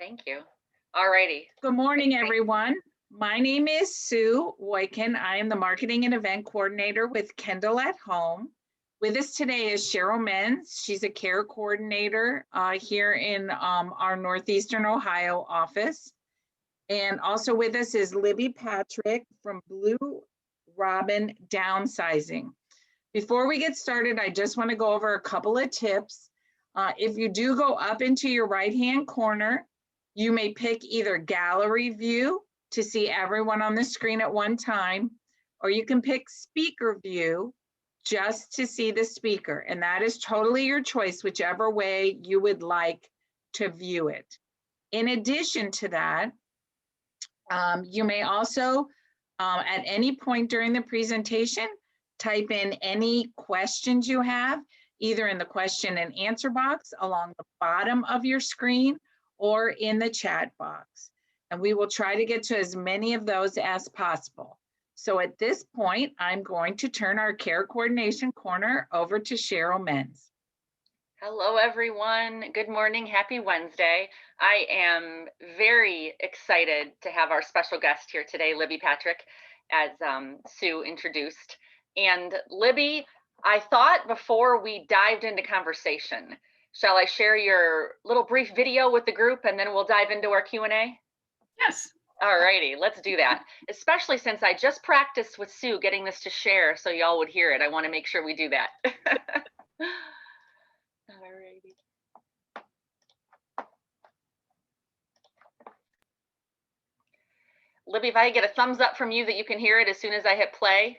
Thank you. All righty. Good morning, everyone. My name is Sue Woykin. I am the Marketing and Event Coordinator with Kendal at Home. With us today is Cheryl Menz. She's a care coordinator here in our Northeastern Ohio office. And also with us is Libby Patrick from Blue Robin Downsizing. Before we get started, I just want to go over a couple of tips. If you do go up into your right-hand corner, you may pick either gallery view to see everyone on the screen at one time, or you can pick speaker view just to see the speaker. And that is totally your choice, whichever way you would like to view it. In addition to that, you may also, at any point during the presentation, type in any questions you have, either in the question and answer box along the bottom of your screen or in the chat box. And we will try to get to as many of those as possible. So at this point, I'm going to turn our care coordination corner over to Cheryl Menz. Hello, everyone. Good morning. Happy Wednesday. I am very excited to have our special guest here today, Libby Patrick, as Sue introduced. And Libby, I thought before we dived into conversation, shall I share your little brief video with the group and then we'll dive into our Q&A? Yes. All righty, let's do that. Especially since I just practiced with Sue getting this to share so y'all would hear it. I want to make sure we do that. All righty. Libby, if I get a thumbs up from you that you can hear it as soon as I hit play.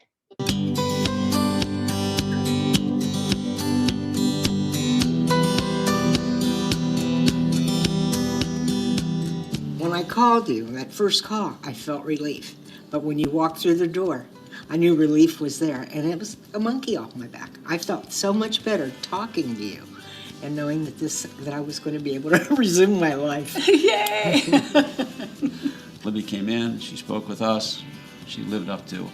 When I called you, that first call, I felt relief. But when you walked through the door, I knew relief was there, and it was a monkey off my back. I felt so much better talking to you and knowing that I was going to be able to resume my life. Yay! Libby came in, she spoke with us, she lived up to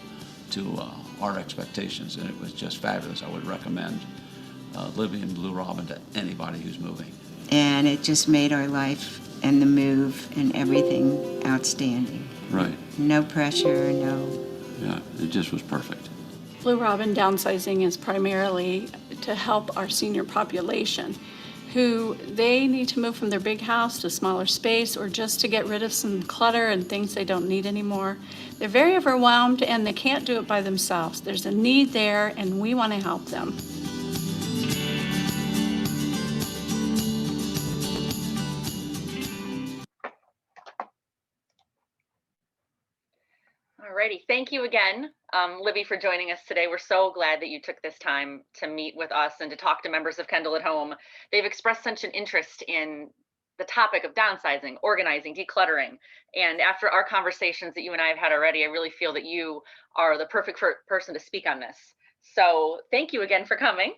our expectations, and it was just fabulous. I would recommend Libby and Blue Robin to anybody who's moving. And it just made our life and the move and everything outstanding. Right. No pressure, no. Yeah, it just was perfect. Blue Robin Downsizing is primarily to help our senior population who they need to move from their big house to smaller space or just to get rid of some clutter and things they don't need anymore. They're very overwhelmed and they can't do it by themselves. There's a need there and we want to help them. Alrighty, thank you again, Libby, for joining us today. We're so glad that you took this time to meet with us and to talk to members of Kendal at Home. They've expressed such an interest in the topic of downsizing, organizing, decluttering. And after our conversations that you and I have had already, I really feel that you are the perfect person to speak on this. So thank you again for coming.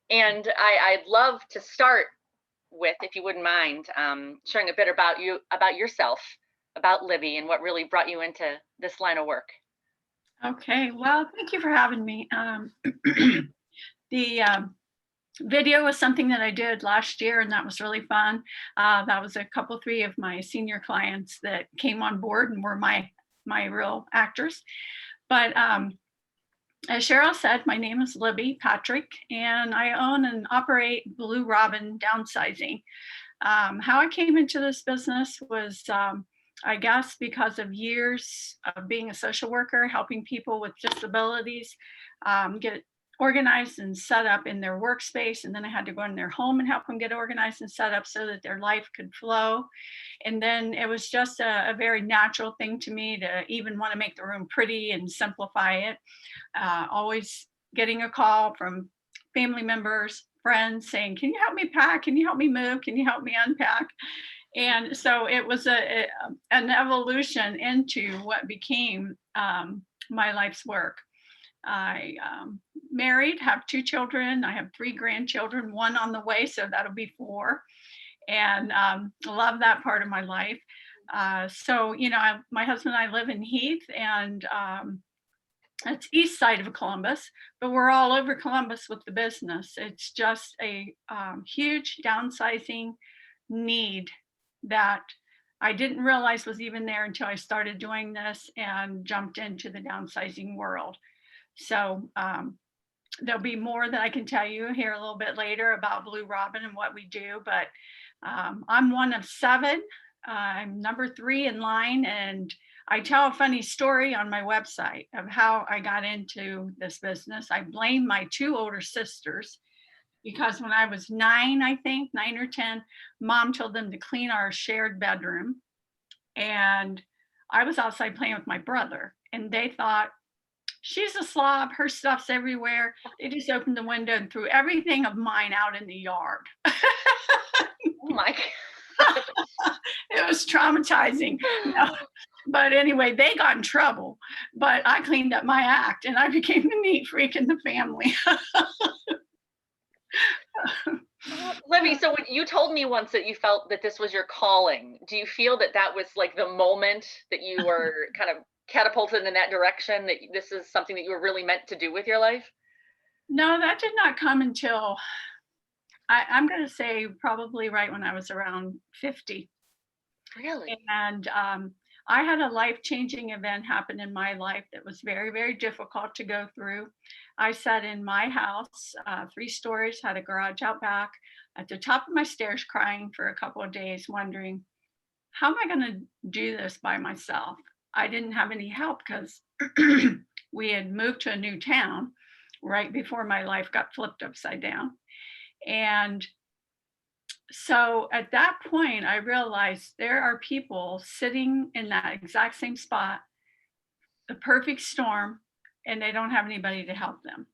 And I'd love to start with, if you wouldn't mind, sharing a bit about yourself, about Libby, and what really brought you into this line of work. Okay, well, thank you for having me. The video was something that I did last year, and that was really fun. That was three of my senior clients that came on board and were my real actors. But as Cheryl said, my name is Libby Patrick, and I own and operate Blue Robin Downsizing. How I came into this business was I guess because of years of being a social worker, helping people with disabilities get organized and set up in their workspace. And then I had to go in their home and help them get organized and set up so that their life could flow. And then it was just a very natural thing to me to even want to make the room pretty and simplify it. Always getting a call from family members, friends saying, can you help me pack? Can you help me move? Can you help me unpack? And so it was an evolution into what became my life's work. I married, have 2 children. I have 3 grandchildren, 1 on the way, so that'll be 4. And love that part of my life. So, you know, my husband and I live in Heath, and it's east side of Columbus, but we're all over Columbus with the business. It's just a huge downsizing need that I didn't realize was even there until I started doing this and jumped into the downsizing world. So there'll be more that I can tell you here a little bit later about Blue Robin and what we do, but I'm one of 7. I'm number 3 in line, and I tell a funny story on my website of how I got into this business. I blame my 2 older sisters because when I was 9, I think 9 or 10, Mom told them to clean our shared bedroom. And I was outside playing with my brother, and they thought, she's a slob, her stuff's everywhere. They just opened the window and threw everything of mine out in the yard. Oh my God. It was traumatizing. No. But anyway, they got in trouble, but I cleaned up my act and I became the neat freak in the family. Libby, so when you told me once that you felt that this was your calling, do you feel that that was like the moment that you were kind of catapulted in that direction, that this is something that you were really meant to do with your life? No, that did not come until I'm going to say probably right when I was around 50. Really? And I had a life-changing event happen in my life that was very, very difficult to go through. I sat in my house, 3 stories, had a garage out back, at the top of my stairs crying for a couple of days, wondering, how am I going to do this by myself? I didn't have any help because we had moved to a new town right before my life got flipped upside down. And so at that point, I realized there are people sitting in that exact same spot, the perfect storm, and they don't have anybody to help them.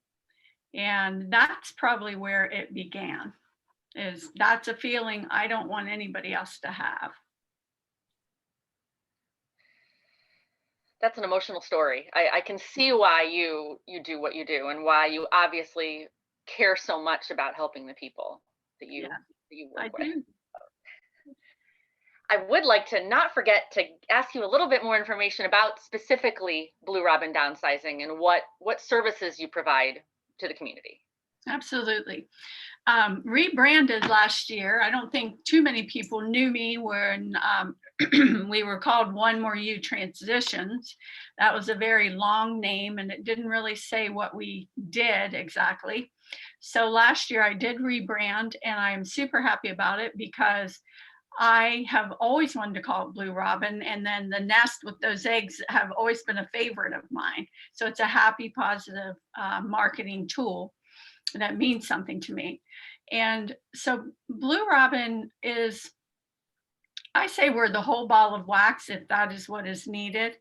And that's probably where it began, is that's a feeling I don't want anybody else to have. That's an emotional story. I can see why you do what you do and why you obviously care so much about helping the people that you work with. Do. I would like to not forget to ask you a little bit more information about specifically Blue Robin Downsizing and what services you provide to the community. Absolutely. Rebranded last year. I don't think too many people knew me when we were called One More You Transitions. That was a very long name and it didn't really say what we did exactly. So last year I did rebrand and I'm super happy about it because I have always wanted to call it Blue Robin, and then the nest with those eggs have always been a favorite of mine. So it's a happy, positive marketing tool that means something to me. And so Blue Robin is, I say we're the whole ball of wax if that is what is needed.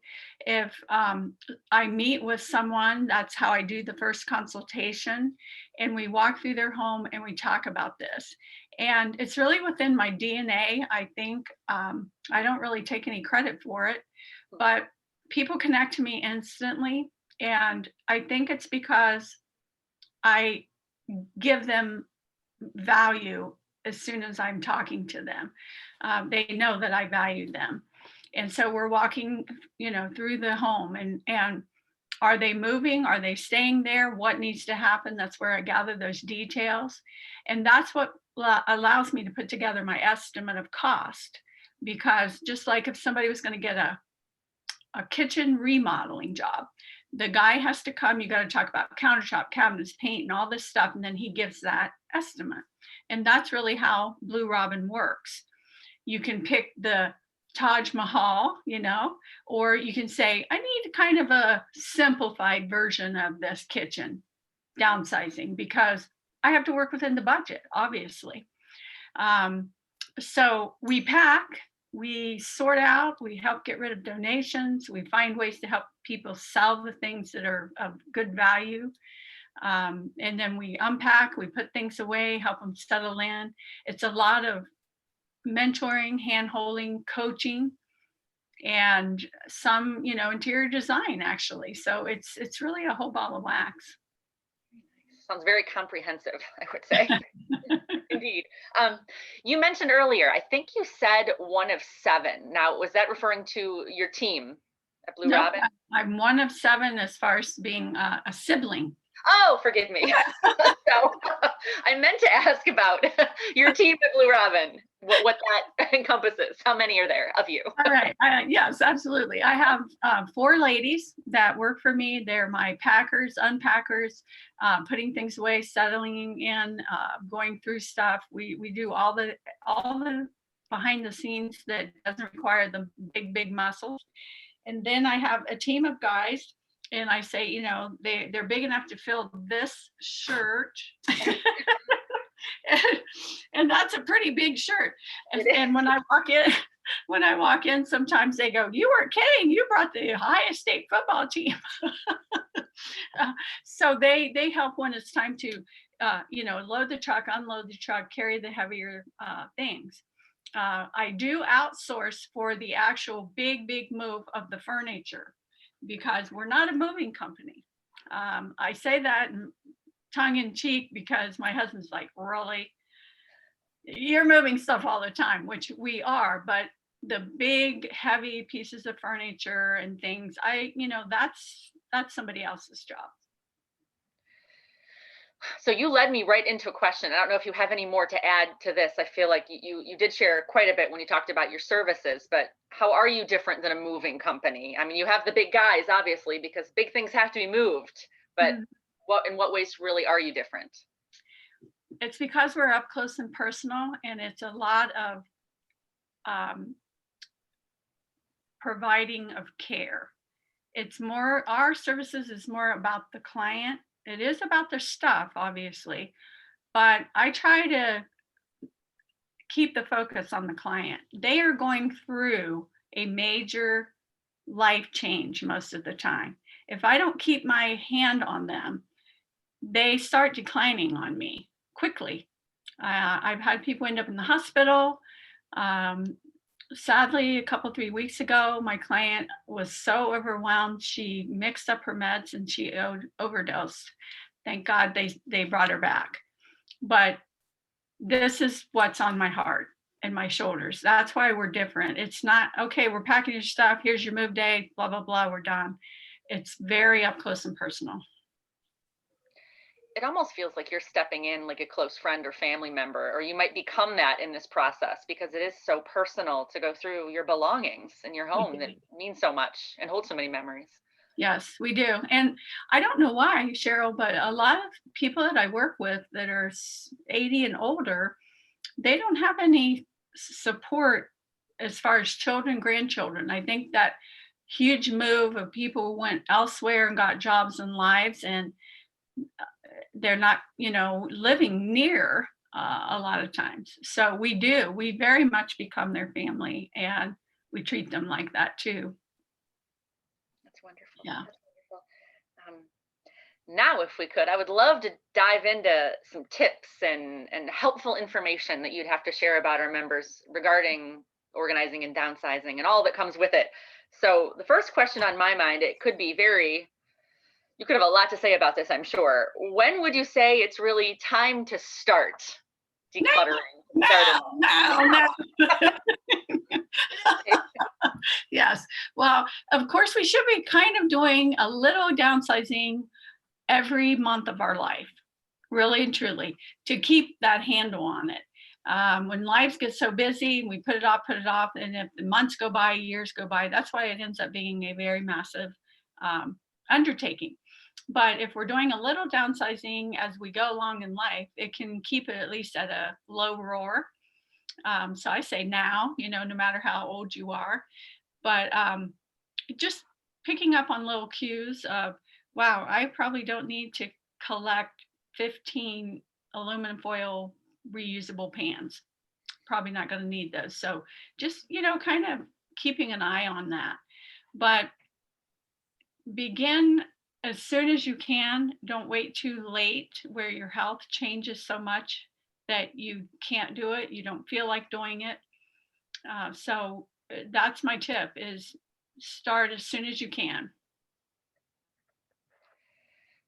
If I meet with someone, that's how I do the first consultation, and we walk through their home and we talk about this. And it's really within my DNA, I think. I don't really take any credit for it, but people connect to me instantly. And I think it's because I give them value as soon as I'm talking to them. They know that I value them. And so we're walking, through the home and are they moving? Are they staying there? What needs to happen? That's where I gather those details. And that's what allows me to put together my estimate of cost. Because just like if somebody was going to get a kitchen remodeling job, the guy has to come, you got to talk about countertop, cabinets, paint, and all this stuff. And then he gives that estimate. And that's really how Blue Robin works. You can pick the Taj Mahal, or you can say, I need kind of a simplified version of this kitchen downsizing because I have to work within the budget, obviously. So we pack, we sort out, we help get rid of donations, we find ways to help people sell the things that are of good value. And then we unpack, we put things away, help them settle in. It's a lot of mentoring, hand-holding, coaching, and some, interior design actually. So it's really a whole ball of wax. Sounds very comprehensive, I would say. Indeed. You mentioned earlier, I think you said one of 7. Now, was that referring to your team at Blue Robin? I'm one of 7 as far as being a sibling. Oh, forgive me. So I meant to ask about your team at Blue Robin, what that encompasses. How many are there of you? All right. Yes, absolutely. I have 4 ladies that work for me. They're my packers, unpackers, putting things away, settling in, going through stuff. We do all the behind the scenes that doesn't require the big muscles. And then I have a team of guys, and I say, you know, they're big enough to fill this shirt. and that's a pretty big shirt. And when I walk in, sometimes they go, "You weren't kidding. You brought the Ohio State football team." So they help when it's time to, load the truck, unload the truck, carry the heavier things. I do outsource for the actual big move of the furniture, because we're not a moving company. I say that tongue in cheek because my husband's like, "Really? You're moving stuff all the time," which we are, but the big heavy pieces of furniture and things, that's somebody else's job. So you led me right into a question. I don't know if you have any more to add to this. I feel like you did share quite a bit when you talked about your services, but how are you different than a moving company? I mean, you have the big guys, obviously, because big things have to be moved, but in what ways really are you different? It's because we're up close and personal, and it's a lot of providing of care. It's more, our services is more about the client. It is about their stuff, obviously, but I try to keep the focus on the client. They are going through a major life change most of the time. If I don't keep my hand on them, they start declining on me quickly. I've had people end up in the hospital. Sadly, a couple, 3 weeks ago, my client was so overwhelmed, she mixed up her meds and she overdosed. Thank God they brought her back. But this is what's on my heart and my shoulders. That's why we're different. It's not, okay, we're packing your stuff, here's your move day, blah, blah, blah, we're done. It's very up close and personal. It almost feels like you're stepping in like a close friend or family member, or you might become that in this process, because it is so personal to go through your belongings in your home that means so much and hold so many memories. Yes, we do. And I don't know why, Cheryl, but a lot of people that I work with that are 80 and older, they don't have any support as far as children, grandchildren. I think that huge move of people who went elsewhere and got jobs and lives, and they're not, living near a lot of times. So we very much become their family, and we treat them like that too. That's wonderful. Yeah. That's wonderful. Now, if we could, I would love to dive into some tips and helpful information that you'd have to share about our members regarding organizing and downsizing and all that comes with it. So the first question on my mind, it could be you could have a lot to say about this, I'm sure. When would you say it's really time to start decluttering? No. Yes. Well, of course, we should be kind of doing a little downsizing every month of our life, really and truly, to keep that handle on it. When lives get so busy, we put it off, and if the months go by, years go by, that's why it ends up being a very massive undertaking. But if we're doing a little downsizing as we go along in life, it can keep it at least at a low roar. So I say now, no matter how old you are, but just picking up on little cues of, wow, I probably don't need to collect 15 aluminum foil reusable pans. Probably not going to need those. So just, kind of keeping an eye on that. But begin as soon as you can. Don't wait too late where your health changes so much that you can't do it. You don't feel like doing it. So that's my tip, is start as soon as you can.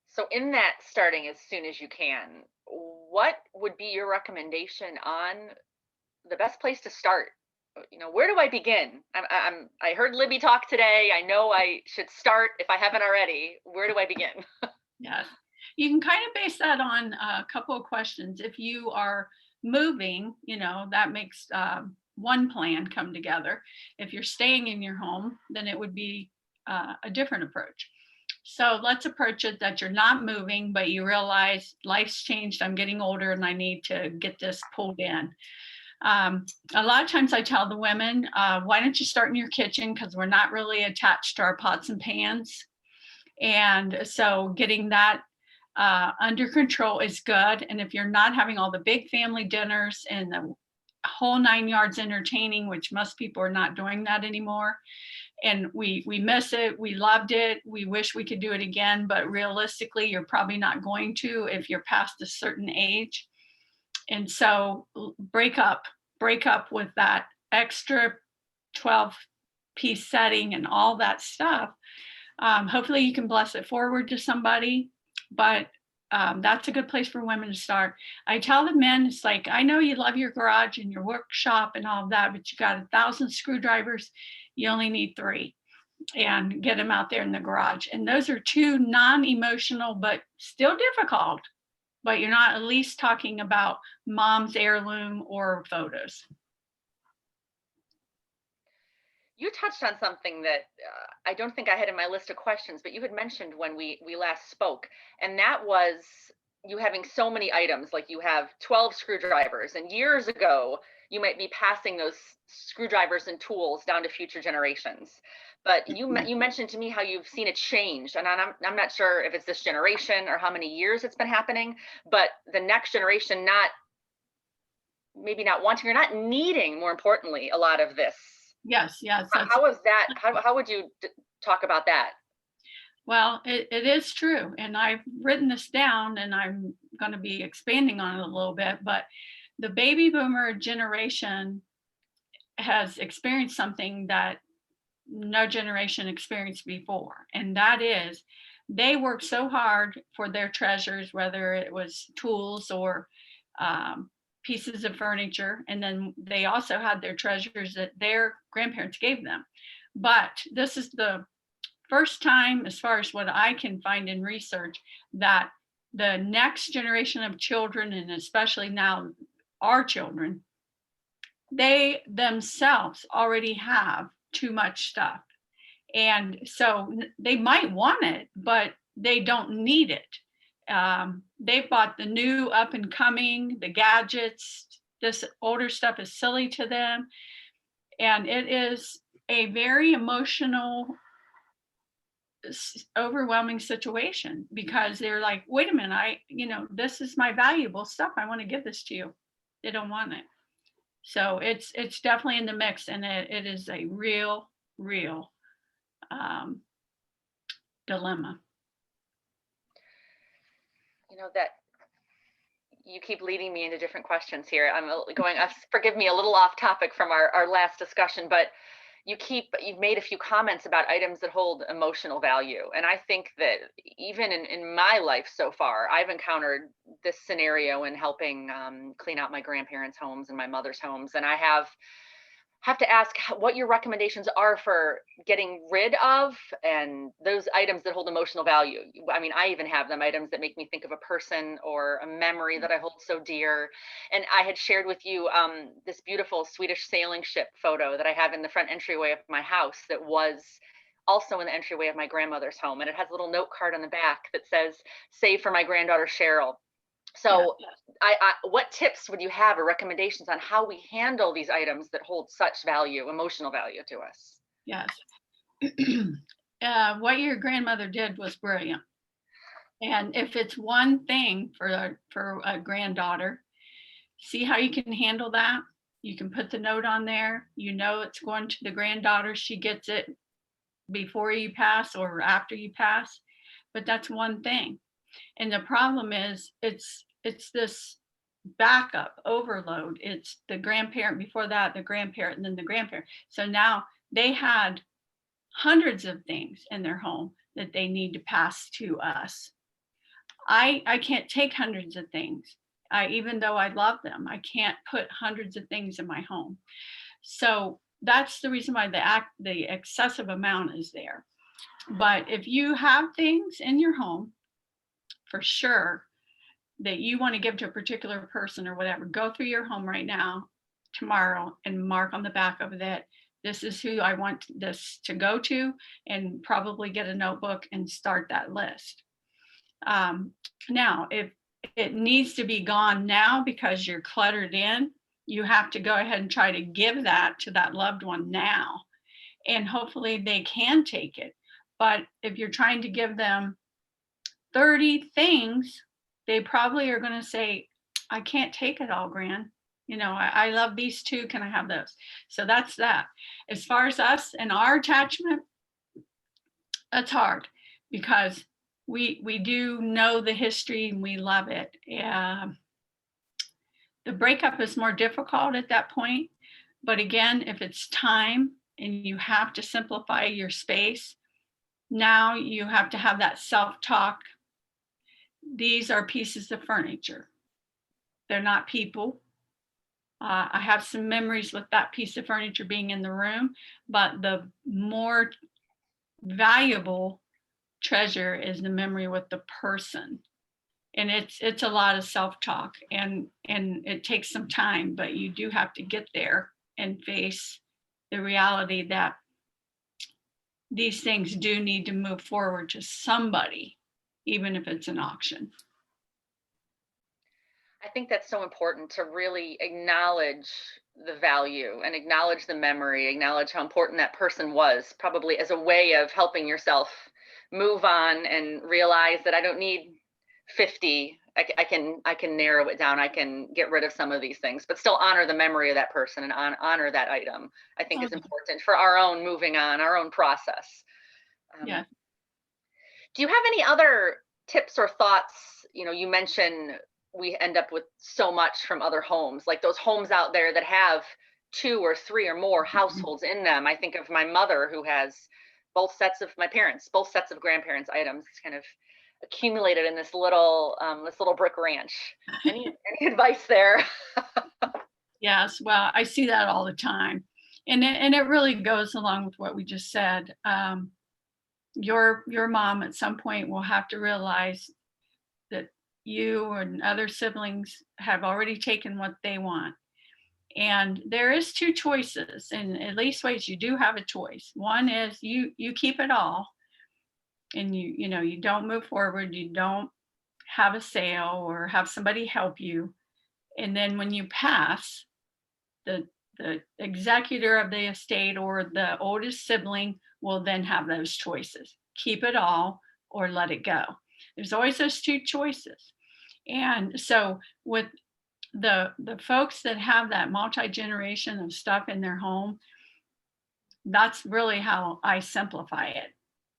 So in that starting as soon as you can, what would be your recommendation on the best place to start? Where do I begin? I heard Libby talk today. I know I should start if I haven't already. Where do I begin? Yes. You can kind of base that on a couple of questions. If you are moving, that makes one plan come together. If you're staying in your home, then it would be a different approach. So let's approach it that you're not moving, but you realize life's changed. I'm getting older and I need to get this pulled in. A lot of times I tell the women, why don't you start in your kitchen? Because we're not really attached to our pots and pans. And so getting that under control is good. And if you're not having all the big family dinners and the whole 9 yards entertaining, which most people are not doing that anymore, and we miss it, we loved it, we wish we could do it again, but realistically, you're probably not going to if you're past a certain age. And so break up with that extra 12-piece setting and all that stuff. Hopefully you can bless it forward to somebody, but that's a good place for women to start. I tell the men, it's like, I know you love your garage and your workshop and all of that, but you got 1,000 screwdrivers. You only need 3, and get them out there in the garage. And those are 2 non-emotional, but still difficult, but you're not at least talking about mom's heirloom or photos. You touched on something that I don't think I had in my list of questions, but you had mentioned when we last spoke, and that was you having so many items, like you have 12 screwdrivers, and years ago, you might be passing those screwdrivers and tools down to future generations. But you mentioned to me how you've seen it change, and I'm not sure if it's this generation or how many years it's been happening, but the next generation maybe not wanting or not needing, more importantly, a lot of this. Yes. How is that? How would you talk about that? Well, it is true. And I've written this down and I'm going to be expanding on it a little bit, but the baby boomer generation has experienced something that no generation experienced before. And that is they worked so hard for their treasures, whether it was tools or pieces of furniture. And then they also had their treasures that their grandparents gave them. But this is the first time, as far as what I can find in research, that the next generation of children, and especially now our children, they themselves already have too much stuff. And so they might want it, but they don't need it. They've bought the new up and coming, the gadgets. This older stuff is silly to them. And it is a very emotional, overwhelming situation because they're like, wait a minute, this is my valuable stuff. I want to give this to you. They don't want it. So it's definitely in the mix, and it is a real dilemma. That you keep leading me into different questions here. I'm going, forgive me, a little off topic from our last discussion, but you've made a few comments about items that hold emotional value. And I think that even in my life so far, I've encountered this scenario in helping clean out my grandparents' homes and my mother's homes. And I have to ask what your recommendations are for getting rid of and those items that hold emotional value. I mean, I even have them, items that make me think of a person or a memory that I hold so dear. And I had shared with you this beautiful Swedish sailing ship photo that I have in the front entryway of my house that was also in the entryway of my grandmother's home. And it has a little note card on the back that says, "Save for my granddaughter, Cheryl." So what tips would you have or recommendations on how we handle these items that hold such value, emotional value to us? Yes. What your grandmother did was brilliant. And if it's one thing for a granddaughter, see how you can handle that. You can put the note on there. It's going to the granddaughter. She gets it before you pass or after you pass. But that's one thing. And the problem is it's this backup overload. It's the grandparent before that, the grandparent, and then the grandparent. So now they had hundreds of things in their home that they need to pass to us. I can't take hundreds of things. Even though I love them, I can't put hundreds of things in my home. So that's the reason why the excessive amount is there. But if you have things in your home for sure that you want to give to a particular person or whatever, go through your home right now, tomorrow, and mark on the back of it, this is who I want this to go to, and probably get a notebook and start that list. Now, if it needs to be gone now because you're cluttered in, you have to go ahead and try to give that to that loved one now. And hopefully they can take it. But if you're trying to give them 30 things, they probably are going to say, I can't take it all, Gran. You know, I love these two. Can I have those? So that's that. As far as us and our attachment, that's hard because we do know the history and we love it. The breakup is more difficult at that point. But again, if it's time and you have to simplify your space, now you have to have that self-talk. These are pieces of furniture. They're not people. I have some memories with that piece of furniture being in the room, but the more valuable treasure is the memory with the person. And it's a lot of self-talk, and it takes some time, but you do have to get there and face the reality that these things do need to move forward to somebody, even if it's an auction. I think that's so important to really acknowledge the value and acknowledge the memory, acknowledge how important that person was, probably as a way of helping yourself move on and realize that I don't need 50. I can narrow it down. I can get rid of some of these things, but still honor the memory of that person and honor that item. I think is important for our own moving on, our own process. Yeah. Do you have any other tips or thoughts? You know, you mentioned we end up with so much from other homes, like those homes out there that have 2 or 3 or more households in them. I think of my mother who has both sets of my parents, both sets of grandparents' items kind of accumulated in this little brick ranch. Any advice there? Yes, well, I see that all the time. And it really goes along with what we just said. Your mom at some point will have to realize that you and other siblings have already taken what they want. And there is 2 choices, and at least ways you do have a choice. One is you keep it all, and you don't move forward, you don't have a sale or have somebody help you. And then when you pass, the executor of the estate or the oldest sibling will then have those choices. Keep it all or let it go. There's always those 2 choices. And so with the folks that have that multi-generation of stuff in their home, that's really how I simplify it,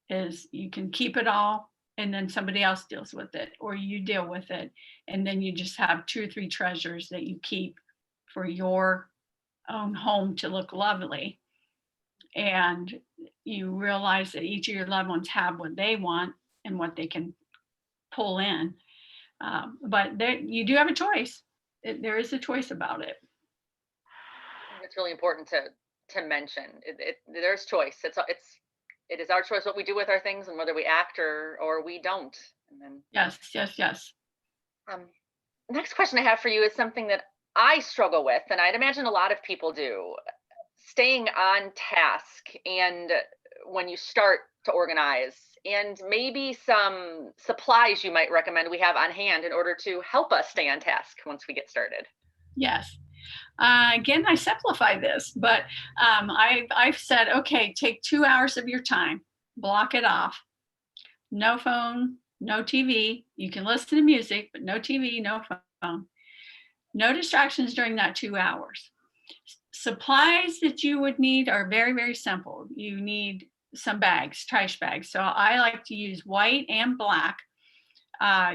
is you can keep it all and then somebody else deals with it, or you deal with it. And then you just have 2 or 3 treasures that you keep for your own home to look lovely. And you realize that each of your loved ones have what they want and what they can pull in. But you do have a choice. There is a choice about it. It's really important to mention. There's choice. It is our choice what we do with our things and whether we act or we don't. And then Yes. Next question I have for you is something that I struggle with, and I'd imagine a lot of people do. Staying on task, and when you start to organize, and maybe some supplies you might recommend we have on hand in order to help us stay on task once we get started. Yes. Again, I simplify this, but I've said, okay, take 2 hours of your time, block it off. No phone, no TV. You can listen to music, but no TV, no phone. No distractions during that 2 hours. Supplies that you would need are very, very simple. You need some bags, trash bags. So I like to use white and black.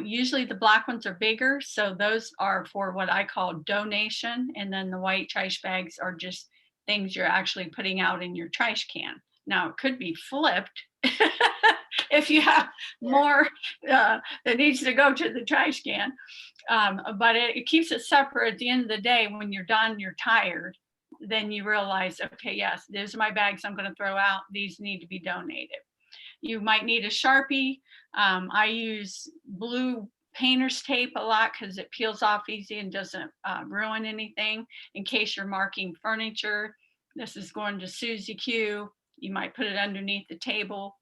Usually the black ones are bigger, so those are for what I call donation, and then the white trash bags are just things you're actually putting out in your trash can. Now it could be flipped if you have more that needs to go to the trash can, but it keeps it separate. At the end of the day, when you're done, you're tired, then you realize, okay, yes, these are my bags I'm going to throw out. These need to be donated. You might need a Sharpie. I use blue painter's tape a lot because it peels off easy and doesn't ruin anything. In case you're marking furniture, this is going to Susie Q. You might put it underneath the table,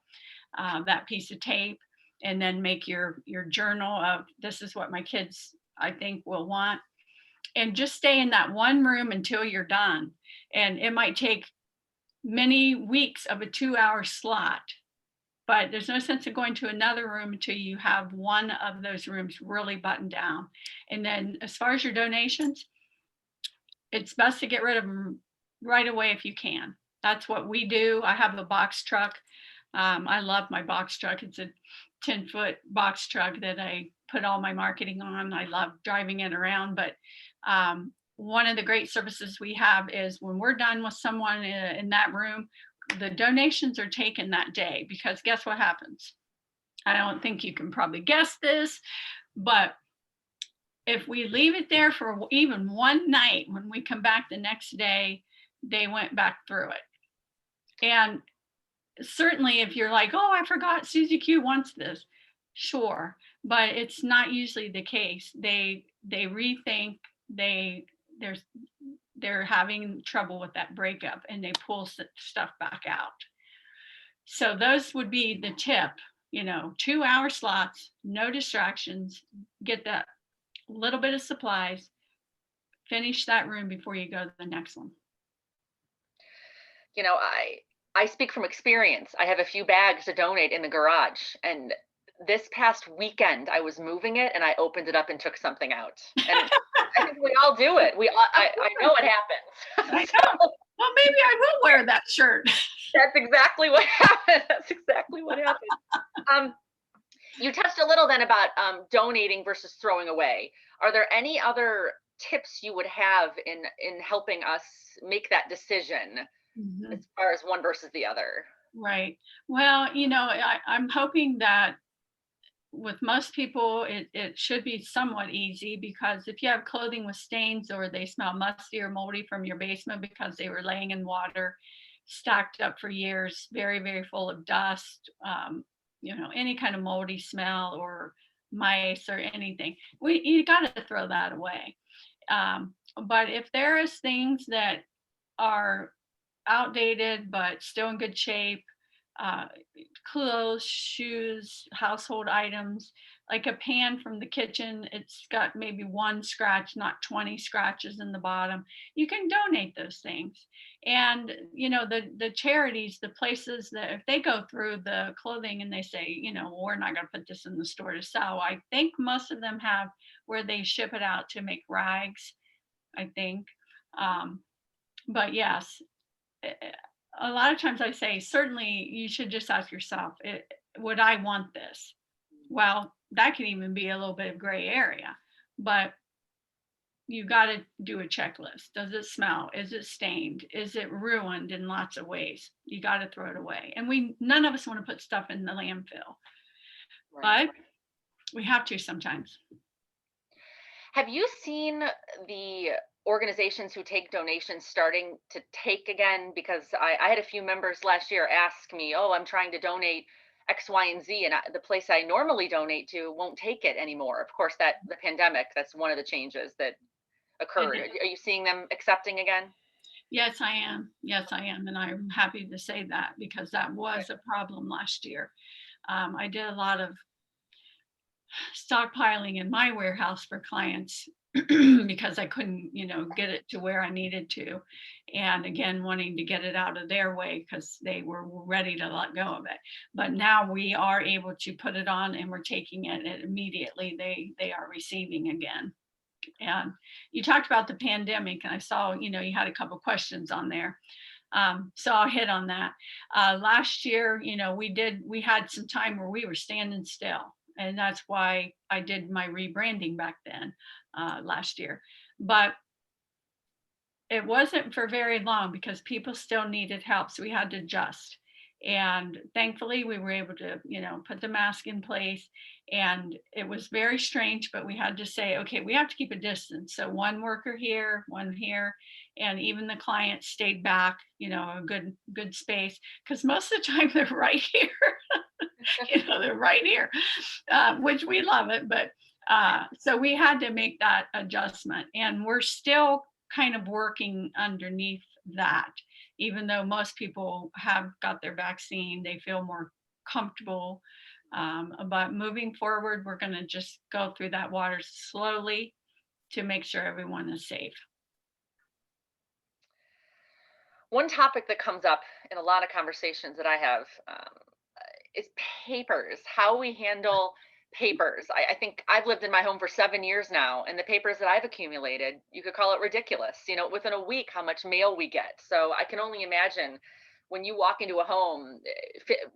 that piece of tape, and then make your journal of this is what my kids I think will want. And just stay in that one room until you're done. And it might take many weeks of a 2-hour slot, but there's no sense in going to another room until you have one of those rooms really buttoned down. And then as far as your donations, it's best to get rid of them right away if you can. That's what we do. I have a box truck. I love my box truck. It's a 10-foot box truck that I put all my marketing on. I love driving it around. But one of the great services we have is when we're done with someone in that room, the donations are taken that day, because guess what happens? I don't think you can probably guess this, but if we leave it there for even one night, when we come back the next day, they went back through it. And certainly if you're like, oh, I forgot Susie Q wants this, sure, but it's not usually the case. They rethink, they're having trouble with that breakup, and they pull stuff back out. So those would be the tip, 2-hour slots, no distractions, get that little bit of supplies, finish that room before you go to the next one. I speak from experience. I have a few bags to donate in the garage, and this past weekend I was moving it and I opened it up and took something out. And I think we all do it. I know it happens. I know. Well, maybe I will wear that shirt. That's exactly what happened. That's exactly what happened. You touched a little then about donating versus throwing away. Are there any other tips you would have in helping us make that decision as far as one versus the other? Right. Well, I'm hoping that with most people, it should be somewhat easy, because if you have clothing with stains or they smell musty or moldy from your basement because they were laying in water, stacked up for years, very, very full of dust, any kind of moldy smell or mice or anything, you got to throw that away. But if there is things that are outdated but still in good shape, clothes, shoes, household items, like a pan from the kitchen, it's got maybe one scratch, not 20 scratches in the bottom, you can donate those things. And the charities, the places that if they go through the clothing and they say, we're not going to put this in the store to sell, I think most of them have where they ship it out to make rags, I think. But yes, a lot of times I say, certainly you should just ask yourself, would I want this? Well, that can even be a little bit of gray area, but you got to do a checklist. Does it smell? Is it stained? Is it ruined in lots of ways? You got to throw it away. And none of us want to put stuff in the landfill, right, but we have to sometimes. Have you seen the organizations who take donations starting to take again? Because I had a few members last year ask me, oh, I'm trying to donate X, Y, and Z, and the place I normally donate to won't take it anymore. Of course, the pandemic, that's one of the changes that occurred. Are you seeing them accepting again? Yes, I am. And I'm happy to say that, because that was a problem last year. I did a lot of stockpiling in my warehouse for clients because I couldn't, get it to where I needed to. And again, wanting to get it out of their way because they were ready to let go of it. But now we are able to put it on, and we're taking it, and immediately they are receiving again. And you talked about the pandemic, and I saw, you had a couple questions on there. So I'll hit on that. Last year, we had some time where we were standing still. And that's why I did my rebranding back then last year. But it wasn't for very long because people still needed help. So we had to adjust. And thankfully, we were able to, put the mask in place. And it was very strange, but we had to say, okay, we have to keep a distance. So one worker here, one here, and even the clients stayed back, a good space, because most of the time they're right here. they're right here, which we love it. But so we had to make that adjustment, and we're still kind of working underneath that. Even though most people have got their vaccine, they feel more comfortable. But moving forward, we're going to just go through that water slowly to make sure everyone is safe. One topic that comes up in a lot of conversations that I have is papers, how we handle papers. I think I've lived in my home for 7 years now, and the papers that I've accumulated, you could call it ridiculous. Within a week, how much mail we get. So I can only imagine when you walk into a home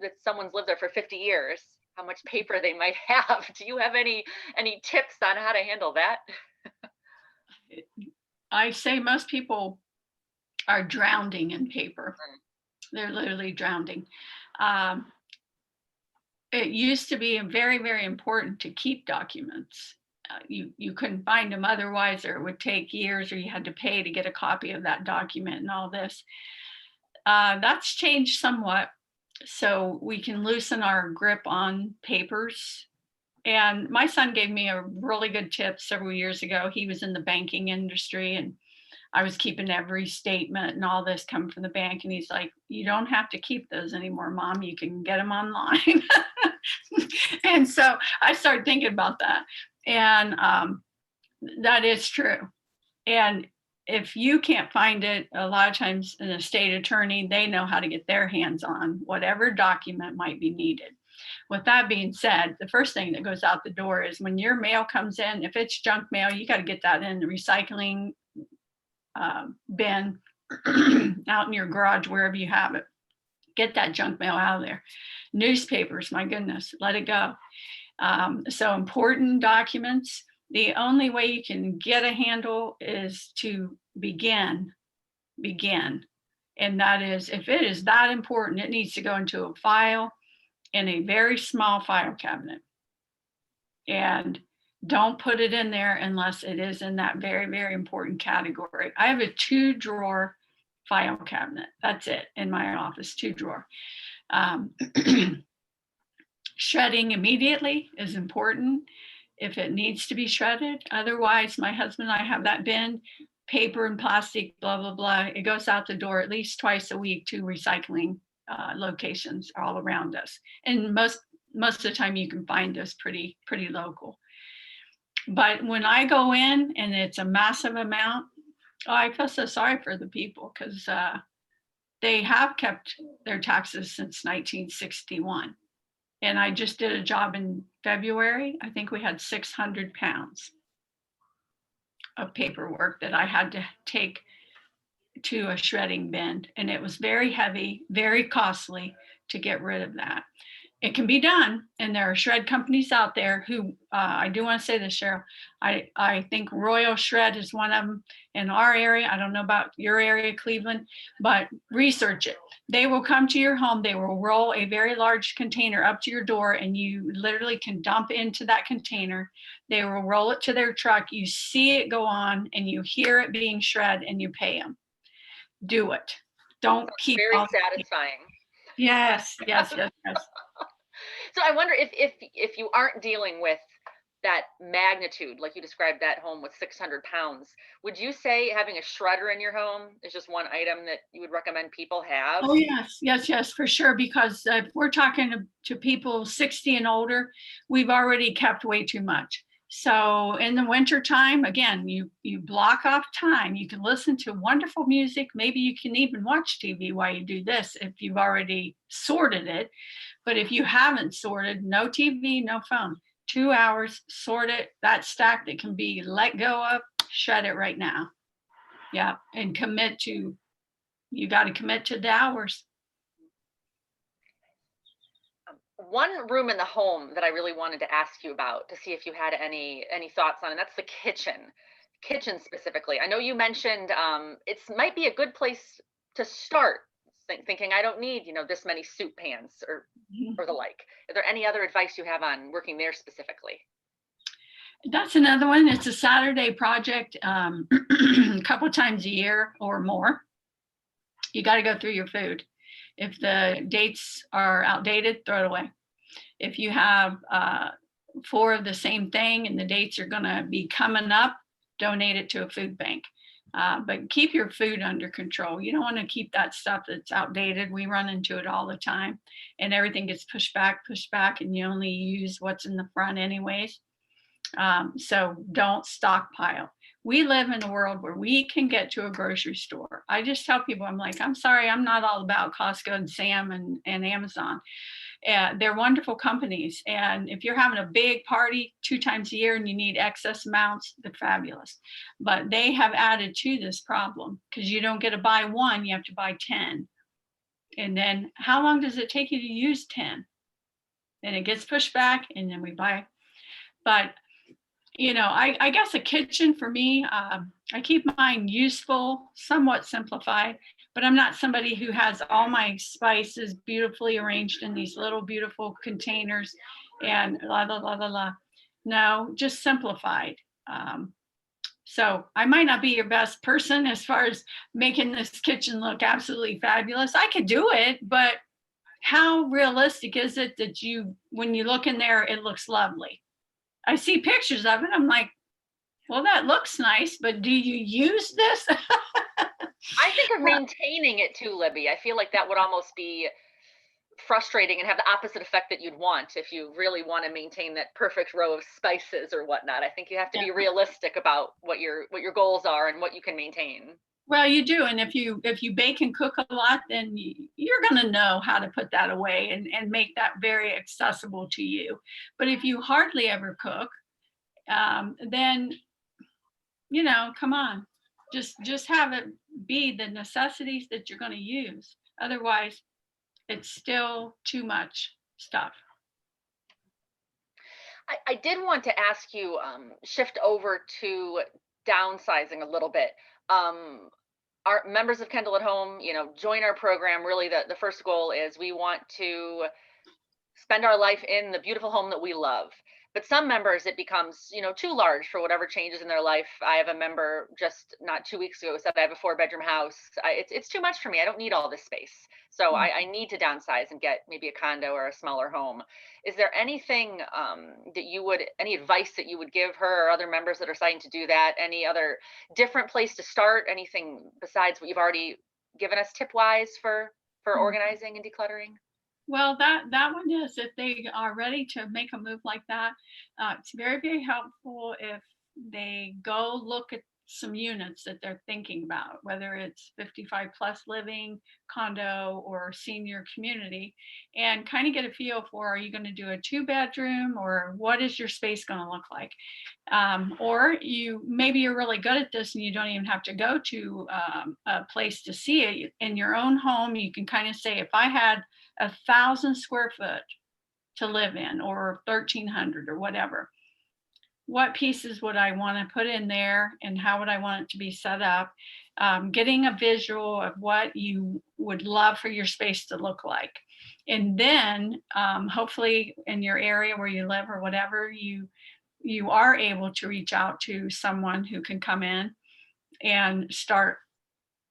that someone's lived there for 50 years, how much paper they might have. Do you have any tips on how to handle that? I say most people are drowning in paper. They're literally drowning. It used to be very, very important to keep documents. You couldn't find them otherwise, or it would take years, or you had to pay to get a copy of that document and all this. That's changed somewhat, so we can loosen our grip on papers. And my son gave me a really good tip several years ago. He was in the banking industry, and I was keeping every statement and all this coming from the bank. And he's like, you don't have to keep those anymore, Mom. You can get them online. And so I started thinking about that. And that is true. And if you can't find it, a lot of times an estate attorney, they know how to get their hands on whatever document might be needed. With that being said, the first thing that goes out the door is when your mail comes in, if it's junk mail, you got to get that in the recycling bin out in your garage, wherever you have it. Get that junk mail out of there. Newspapers, my goodness, let it go. So important documents, the only way you can get a handle is to begin. And that is, if it is that important, it needs to go into a file in a very small file cabinet. And don't put it in there unless it is in that very, very important category. I have a 2-drawer file cabinet. That's it in my office, 2-drawer. Shredding immediately is important if it needs to be shredded. Otherwise, my husband and I have that bin, paper and plastic, blah, blah, blah. It goes out the door at least twice a week to recycling locations all around us. And most of the time you can find us pretty local. But when I go in and it's a massive amount, I feel so sorry for the people, because they have kept their taxes since 1961. And I just did a job in February. I think we had 600 pounds of paperwork that I had to take to a shredding bin. And it was very heavy, very costly to get rid of that. It can be done, and there are shred companies out there who, I do want to say this, Cheryl, I think Royal Shred is one of them in our area. I don't know about your area, Cleveland, but research it. They will come to your home. They will roll a very large container up to your door, and you literally can dump into that container. They will roll it to their truck. You see it go on, and you hear it being shred, and you pay them. Do it. Don't keep. Very satisfying. Yes. So I wonder if you aren't dealing with that magnitude, like you described that home with 600 pounds, would you say having a shredder in your home is just one item that you would recommend people have? Oh, yes, for sure. Because if we're talking to people 60 and older, we've already kept way too much. So in the winter time, again, you block off time. You can listen to wonderful music. Maybe you can even watch TV while you do this if you've already sorted it. But if you haven't sorted, no TV, no phone. 2 hours, sort it. That stack that can be let go of, shred it right now. Yeah, and you got to commit to the hours. One room in the home that I really wanted to ask you about to see if you had any thoughts on, and that's the kitchen specifically. I know you mentioned it might be a good place to start, thinking I don't need this many soup pans or the like. Are there any other advice you have on working there specifically? That's another one. It's a Saturday project, a couple times a year or more. You got to go through your food. If the dates are outdated, throw it away. If you have 4 of the same thing and the dates are going to be coming up, donate it to a food bank. But keep your food under control. You don't want to keep that stuff that's outdated. We run into it all the time, and everything gets pushed back, and you only use what's in the front anyways. So don't stockpile. We live in a world where we can get to a grocery store. I just tell people, I'm like, I'm sorry, I'm not all about Costco and Sam and Amazon. They're wonderful companies. And if you're having a big party 2 times a year and you need excess amounts, they're fabulous. But they have added to this problem because you don't get to buy 1, you have to buy 10. And then how long does it take you to use 10? And it gets pushed back and then we buy. But you know, I guess a kitchen for me, I keep mine useful, somewhat simplified, but I'm not somebody who has all my spices beautifully arranged in these little beautiful containers and la la la la la. No, just simplified. So I might not be your best person as far as making this kitchen look absolutely fabulous. I could do it, but how realistic is it that when you look in there, it looks lovely? I see pictures of it. I'm like, well, that looks nice, but do you use this? I think of maintaining it too, Libby. I feel like that would almost be frustrating and have the opposite effect that you'd want if you really want to maintain that perfect row of spices or whatnot. I think you have to be realistic about what your goals are and what you can maintain. Well, you do. And if you bake and cook a lot, then you're going to know how to put that away and make that very accessible to you. But if you hardly ever cook, then, you know, come on, just have it be the necessities that you're going to use. Otherwise, it's still too much stuff. I did want to ask you, shift over to downsizing a little bit. Our members of Kendal at Home, you know, join our program. Really, the first goal is we want to spend our life in the beautiful home that we love. But some members, it becomes, you know, too large for whatever changes in their life. I have a member just not 2 weeks ago said I have a 4-bedroom house. It's too much for me. I don't need all this space. So I need to downsize and get maybe a condo or a smaller home. Is there anything any advice that you would give her or other members that are starting to do that? Any other different place to start? Anything besides what you've already given us tip-wise for organizing and decluttering? Well, that one is, if they are ready to make a move like that, it's very, very helpful if they go look at some units that they're thinking about, whether it's 55 plus living, condo, or senior community, and kind of get a feel for, are you going to do a 2-bedroom or what is your space going to look like? Or maybe you're really good at this and you don't even have to go to a place to see it. In your own home, you can kind of say, if I had 1,000 square foot to live in, or 1,300 or whatever, what pieces would I want to put in there and how would I want it to be set up? Getting a visual of what you would love for your space to look like. And then hopefully in your area where you live or whatever, you are able to reach out to someone who can come in and start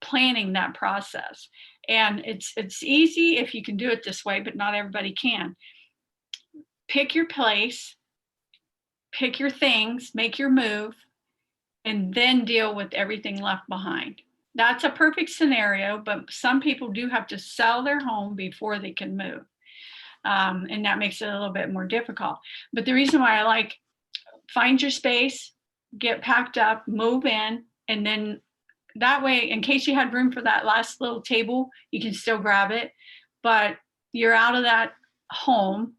planning that process. And it's easy if you can do it this way, but not everybody can. Pick your place, pick your things, make your move, and then deal with everything left behind. That's a perfect scenario, but some people do have to sell their home before they can move. And that makes it a little bit more difficult. But the reason why I like, find your space, get packed up, move in, and then that way, in case you had room for that last little table, you can still grab it, but you're out of that home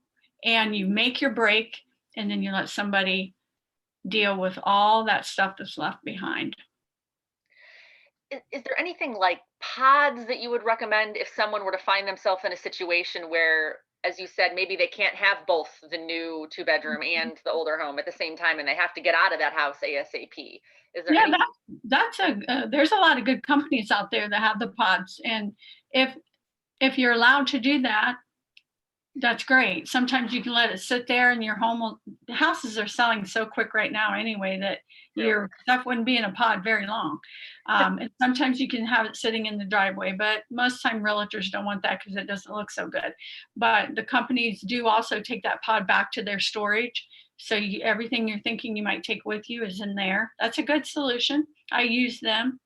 and you make your break, and then you let somebody deal with all that stuff that's left behind. Is there anything like pods that you would recommend if someone were to find themselves in a situation where, as you said, maybe they can't have both the new 2-bedroom and the older home at the same time, and they have to get out of that house ASAP? Is there there's a lot of good companies out there that have the pods, and if you're allowed to do that, that's great. Sometimes you can let it sit there and your home the houses are selling so quick right now anyway that your stuff wouldn't be in a pod very long. And sometimes you can have it sitting in the driveway, but most time realtors don't want that because it doesn't look so good. But the companies do also take that pod back to their storage. So everything you're thinking you might take with you is in there. That's a good solution. I use them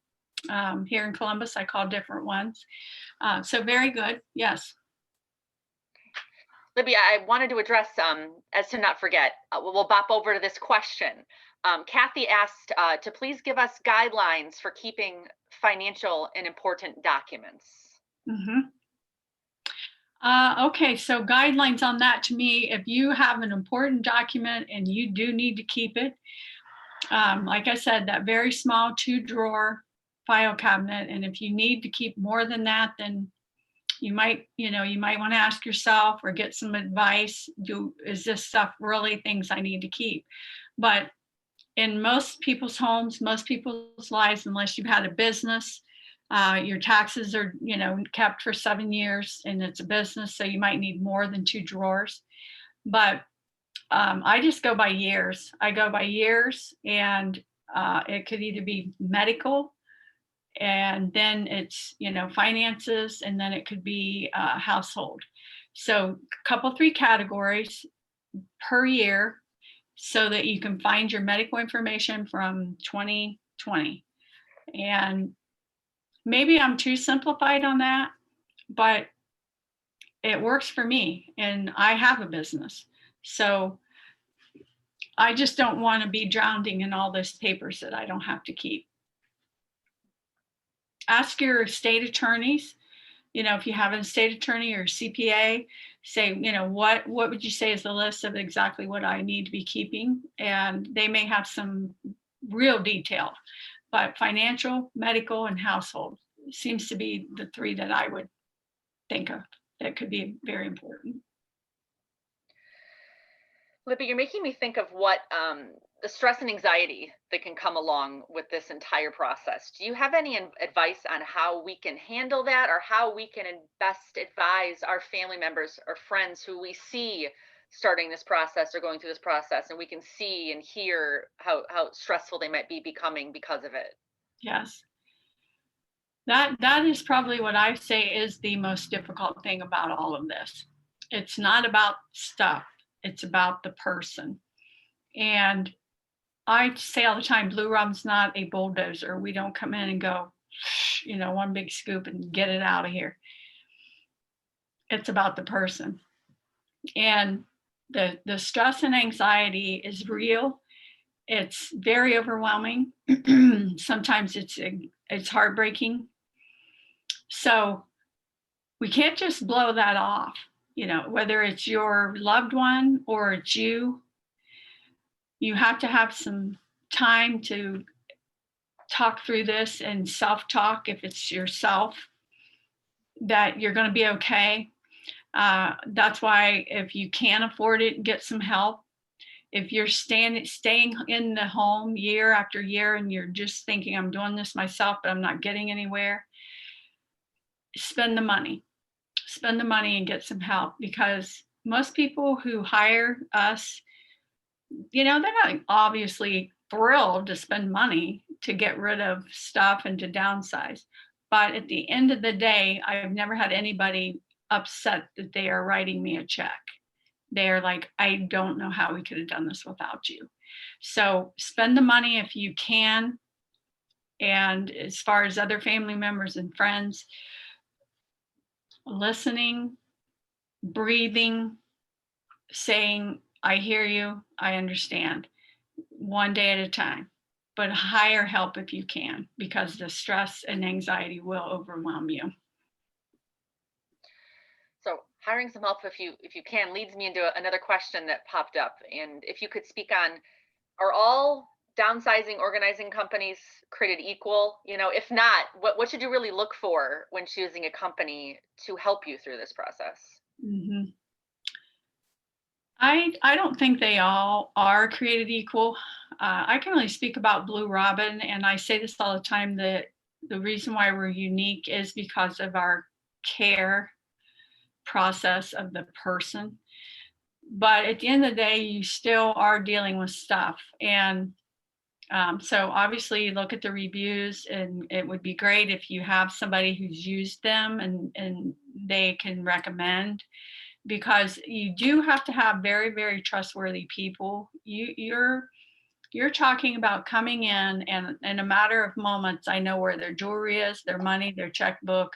here in Columbus. I call different ones. So very good. Yes. Libby, I wanted to address, as to not forget, we'll bop over to this question. Kathy asked to please give us guidelines for keeping financial and important documents. Mm-hmm. Okay, so guidelines on that to me, if you have an important document and you do need to keep it, like I said, that very small 2-drawer file cabinet. And if you need to keep more than that, then you might want to ask yourself or get some advice. Is this stuff really things I need to keep? But in most people's homes, most people's lives, unless you've had a business, your taxes are, kept for 7 years and it's a business. So you might need more than 2 drawers. But I just go by years. I go by years, and it could either be medical, and then it's, finances, and then it could be household. So a couple, 3 categories per year so that you can find your medical information from 2020. And maybe I'm too simplified on that, but it works for me, and I have a business. So I just don't want to be drowning in all those papers that I don't have to keep. Ask your state attorneys, if you have a state attorney or CPA, say, what would you say is the list of exactly what I need to be keeping? And they may have some real detail, but financial, medical, and household seems to be the 3 that I would think of that could be very important. Libby, you're making me think of what the stress and anxiety that can come along with this entire process. Do you have any advice on how we can handle that, or how we can best advise our family members or friends who we see starting this process or going through this process, and we can see and hear how stressful they might be becoming because of it? Yes. That is probably what I say is the most difficult thing about all of this. It's not about stuff. It's about the person. And I say all the time, Blue Robin's not a bulldozer. We don't come in and go, one big scoop and get it out of here. It's about the person. And the stress and anxiety is real. It's very overwhelming. Sometimes it's heartbreaking. So we can't just blow that off, whether it's your loved one or it's you. You have to have some time to talk through this and self-talk, if it's yourself, that you're going to be okay. That's why if you can afford it, get some help. If you're staying in the home year after year and you're just thinking, I'm doing this myself, but I'm not getting anywhere, spend the money and get some help, because most people who hire us, they're not obviously thrilled to spend money to get rid of stuff and to downsize. But at the end of the day, I've never had anybody upset that they are writing me a check. They're like, I don't know how we could have done this without you. So spend the money if you can. And as far as other family members and friends, listening, breathing, saying, I hear you, I understand, one day at a time. But hire help if you can, because the stress and anxiety will overwhelm you. So hiring some help if you can leads me into another question that popped up. And if you could speak on, are all downsizing organizing companies created equal? If not, what should you really look for when choosing a company to help you through this process? Mm-hmm. I don't think they all are created equal. I can only speak about Blue Robin, and I say this all the time, that the reason why we're unique is because of our care process of the person. But at the end of the day, you still are dealing with stuff. And So obviously look at the reviews, and it would be great if you have somebody who's used them and they can recommend, because you do have to have very, very trustworthy people. You're talking about coming in, and in a matter of moments, I know where their jewelry is, their money, their checkbook,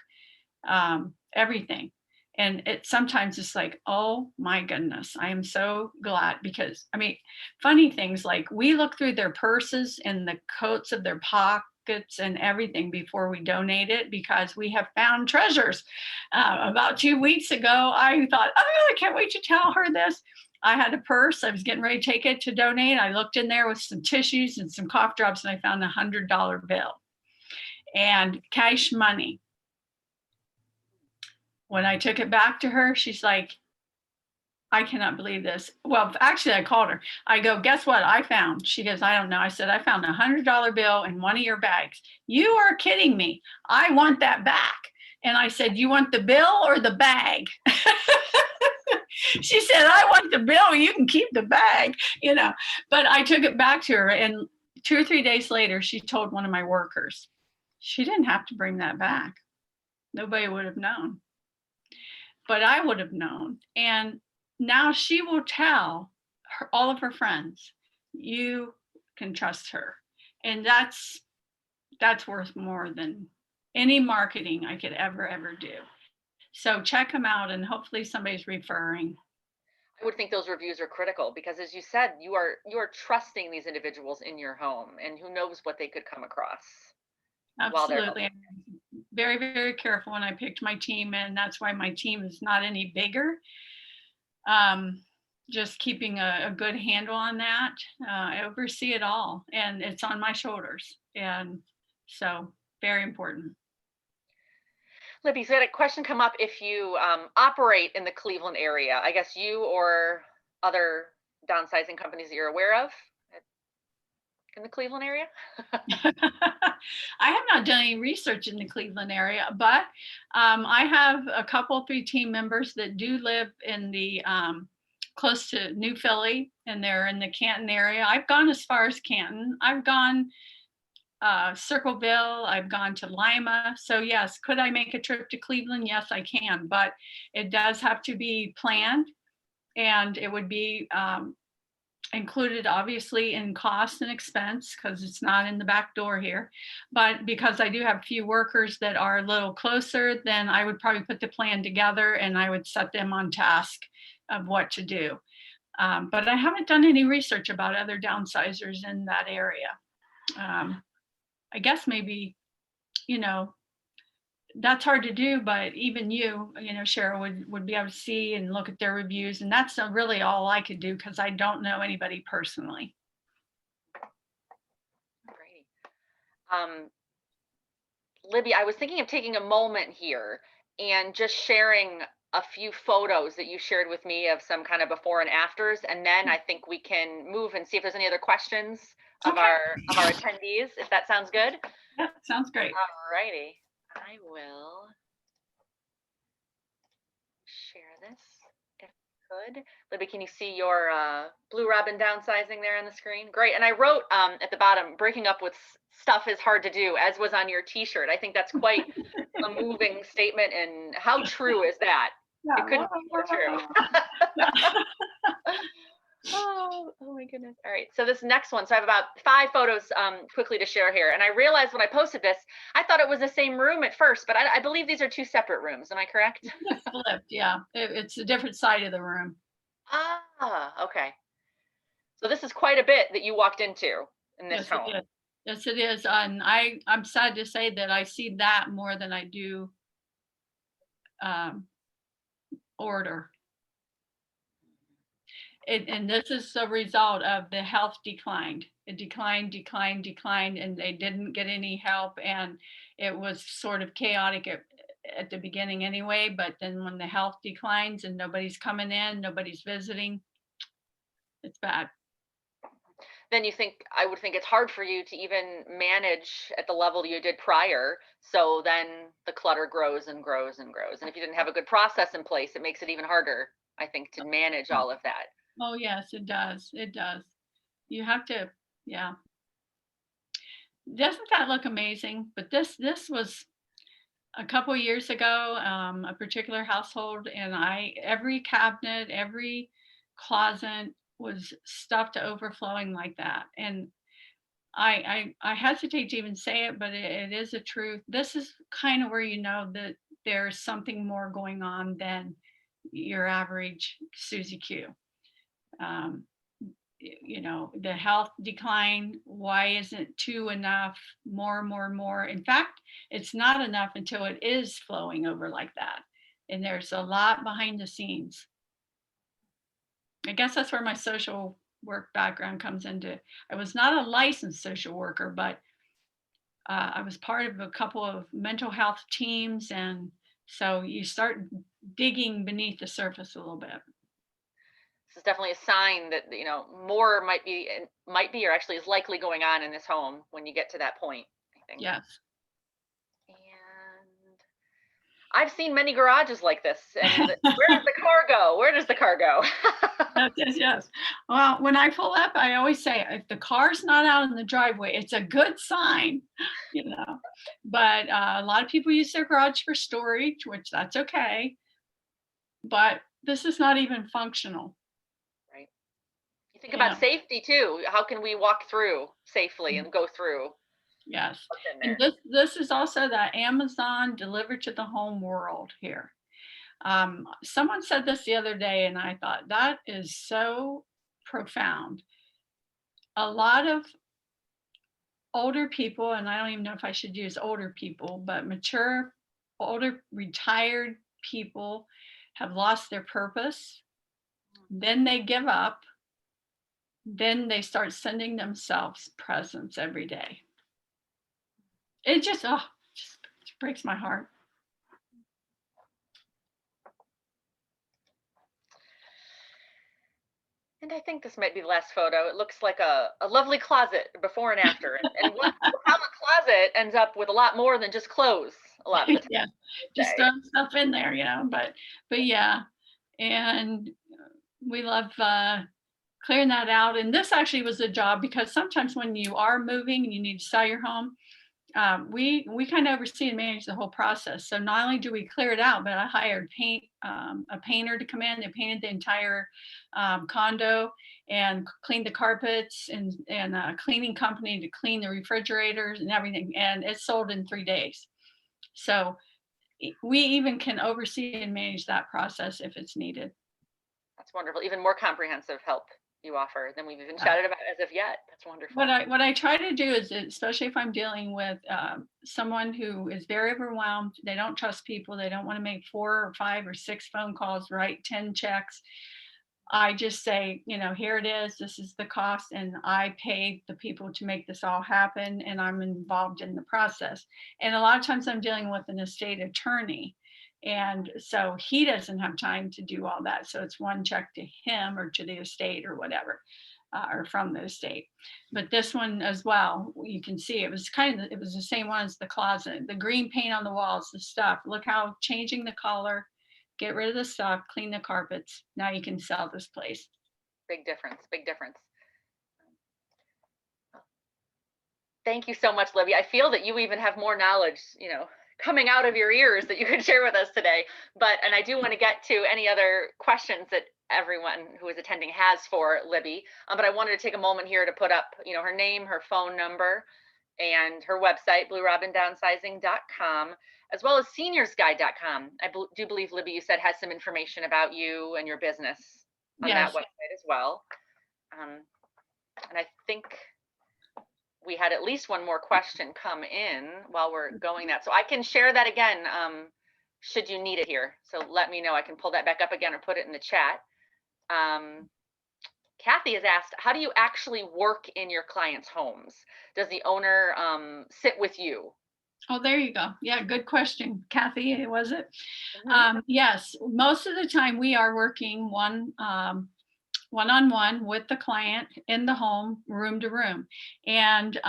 everything. And it sometimes it's like, oh my goodness, I am so glad, because I mean, funny things like we look through their purses and the coats of their pockets and everything before we donate it, because we have found treasures. About 2 weeks ago, I thought, oh, I can't wait to tell her this. I had a purse. I was getting ready to take it to donate. I looked in there with some tissues and some cough drops, and I found $100 bill and cash money. When I took it back to her, she's like, I cannot believe this. Well, actually, I called her. I go, guess what I found? She goes, I don't know. I said, I found $100 bill in one of your bags. You are kidding me. I want that back. And I said, you want the bill or the bag? She said, I want the bill. You can keep the bag, you know. But I took it back to her, and 2 or 3 days later, she told one of my workers. She didn't have to bring that back. Nobody would have known. But I would have known. And now she will tell all of her friends, you can trust her. And that's worth more than any marketing I could ever do. So check them out, and hopefully somebody's referring. I would think those reviews are critical because, as you said, you are trusting these individuals in your home, and who knows what they could come across. Absolutely. Very, very careful when I picked my team, and that's why my team is not any bigger. Just keeping a good handle on that. I oversee it all, and it's on my shoulders. And so very important. Libby, so I had a question come up. If you operate in the Cleveland area, I guess you or other downsizing companies that you're aware of in the Cleveland area? I have not done any research in the Cleveland area, but I have a couple, 3 team members that do live in the close to New Philly, and they're in the Canton area. I've gone as far as Canton. I've gone Circleville. I've gone to Lima. So yes, could I make a trip to Cleveland? Yes, I can, but it does have to be planned, and it would be included obviously in cost and expense, because it's not in the back door here. But because I do have few workers that are a little closer, then I would probably put the plan together and I would set them on task of what to do. But I haven't done any research about other downsizers in that area. I guess maybe, you know, that's hard to do, but even you know, Cheryl would be able to see and look at their reviews. And that's really all I could do, because I don't know anybody personally. Great. Libby, I was thinking of taking a moment here and just sharing a few photos that you shared with me of some kind of before and afters, and then I think we can move and see if there's any other questions of Okay. our attendees, if that sounds good. Yeah, sounds great. All righty. I will share this if I could. Libby, can you see your Blue Robin Downsizing there on the screen? Great. And I wrote at the bottom, breaking up with stuff is hard to do, as was on your t-shirt. I think that's quite a moving statement. And how true is that? Yeah. It couldn't be more true. Oh my goodness. All right. So this next one. So I have about 5 photos quickly to share here. And I realized when I posted this, I thought it was the same room at first, but I believe these are 2 separate rooms. Am I correct? It's flipped, yeah. It's a different side of the room. Ah, okay. So this is quite a bit that you walked into in this home. It is. Yes, it is. And I'm sad to say that I see that more than I do order. And this is the result of the health declined. It declined, and they didn't get any help. And it was sort of chaotic at the beginning anyway. But then when the health declines and nobody's coming in, nobody's visiting, it's bad. Then I would think it's hard for you to even manage at the level you did prior. So then the clutter grows and grows and grows. And if you didn't have a good process in place, it makes it even harder, I think, to manage all of that. Oh, yes, it does. It does. You have to, yeah. Doesn't that look amazing? But this was a couple years ago, a particular household, and every cabinet, every closet was stuffed to overflowing like that. And I hesitate to even say it, but it is a truth. This is kind of where you know that there's something more going on than your average Susie Q. Um, the health decline, why isn't two enough? More. In fact, it's not enough until it is flowing over like that. And there's a lot behind the scenes. I guess that's where my social work background comes into. I was not a licensed social worker, but I was part of a couple of mental health teams. And so you start digging beneath the surface a little bit. This is definitely a sign that, more might be or actually is likely going on in this home when you get to that point, I think. Yes. And I've seen many garages like this. And where does the car go? Where does the car go? Yes. Well, when I pull up, I always say, if the car's not out in the driveway, it's a good sign, But a lot of people use their garage for storage, which that's okay. But this is not even functional. Right. You think about safety too. How can we walk through safely and go through? Yes. And this is also that Amazon delivered to the home world here. Someone said this the other day, and I thought that is so profound. A lot of older people, and I don't even know if I should use older people, but mature, older, retired people have lost their purpose. Then they give up. Then they start sending themselves presents every day. It just breaks my heart. And I think this might be the last photo. It looks like a lovely closet before and after. And how a closet ends up with a lot more than just clothes a lot of the time. Yeah, just throw stuff in there, but yeah. And we love clearing that out. And this actually was a job because sometimes when you are moving and you need to sell your home, we kind of oversee and manage the whole process. So not only do we clear it out, but I hired a painter to come in. They painted the entire condo and cleaned the carpets and a cleaning company to clean the refrigerators and everything. And it sold in 3 days. So we even can oversee and manage that process if it's needed. That's wonderful. Even more comprehensive help you offer than we've even chatted about as of yet. That's wonderful. What I try to do is, especially if I'm dealing with someone who is very overwhelmed, they don't trust people, they don't want to make 4 or 5 or 6 phone calls, write 10 checks. I just say, here it is, this is the cost, and I paid the people to make this all happen, and I'm involved in the process. And a lot of times I'm dealing with an estate attorney, and so he doesn't have time to do all that. So it's one check to him or to the estate or whatever, or from the estate. But this one as well, you can see it was the same one as the closet, the green paint on the walls, the stuff. Look how changing the color, get rid of the stuff, clean the carpets. Now you can sell this place. Big difference. Thank you so much, Libby. I feel that you even have more knowledge, coming out of your ears that you could share with us today. And I do want to get to any other questions that everyone who is attending has for Libby. But I wanted to take a moment here to put up, her name, her phone number, and her website, bluerobindownsizing.com, as well as seniorsguide.com. I do believe, Libby, you said has some information about you and your business on that website as well. And I think we had at least one more question come in while we're going that. So I can share that again, should you need it here. So let me know. I can pull that back up again or put it in the chat. Kathy has asked, how do you actually work in your clients' homes? Does the owner sit with you? Oh, there you go. Yeah, good question, Kathy, was it? Mm-hmm. Yes, most of the time we are working one-on-one with the client in the home, room to room. And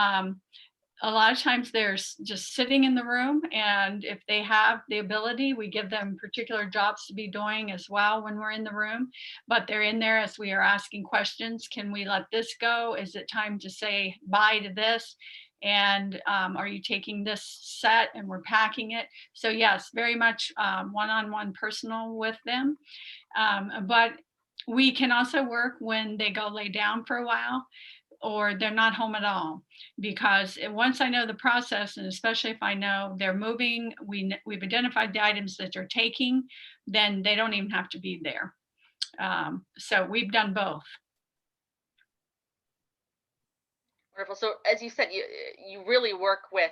a lot of times they're just sitting in the room, and if they have the ability, we give them particular jobs to be doing as well when we're in the room. But they're in there as we are asking questions. Can we let this go? Is it time to say bye to this? And are you taking this set and we're packing it? So yes, very much one-on-one personal with them. But we can also work when they go lay down for a while or they're not home at all, because once I know the process, and especially if I know they're moving, we've identified the items that they're taking, then they don't even have to be there. So we've done both. Wonderful. So as you said, you really work with,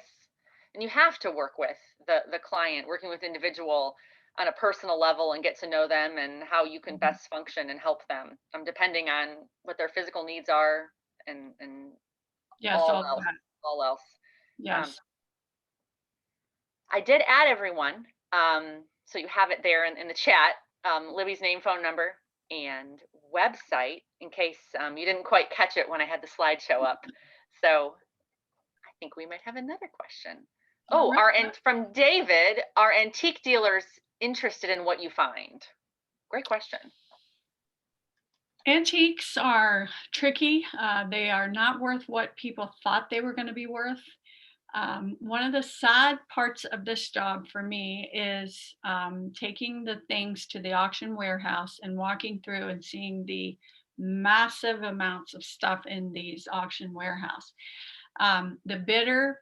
and you have to work with the client, working with individual on a personal level and get to know them and how you can best function and help them, depending on what their physical needs are and Yes, all all of else. that. All else. Yes. I did add everyone, so you have it there in the chat. Libby's name, phone number, and website in case you didn't quite catch it when I had the slideshow up. So I think we might have another question. Oh, Right. from David, are antique dealers interested in what you find? Great question. Antiques are tricky. They are not worth what people thought they were going to be worth. One of the sad parts of this job for me is taking the things to the auction warehouse and walking through and seeing the massive amounts of stuff in these auction warehouse. The bidder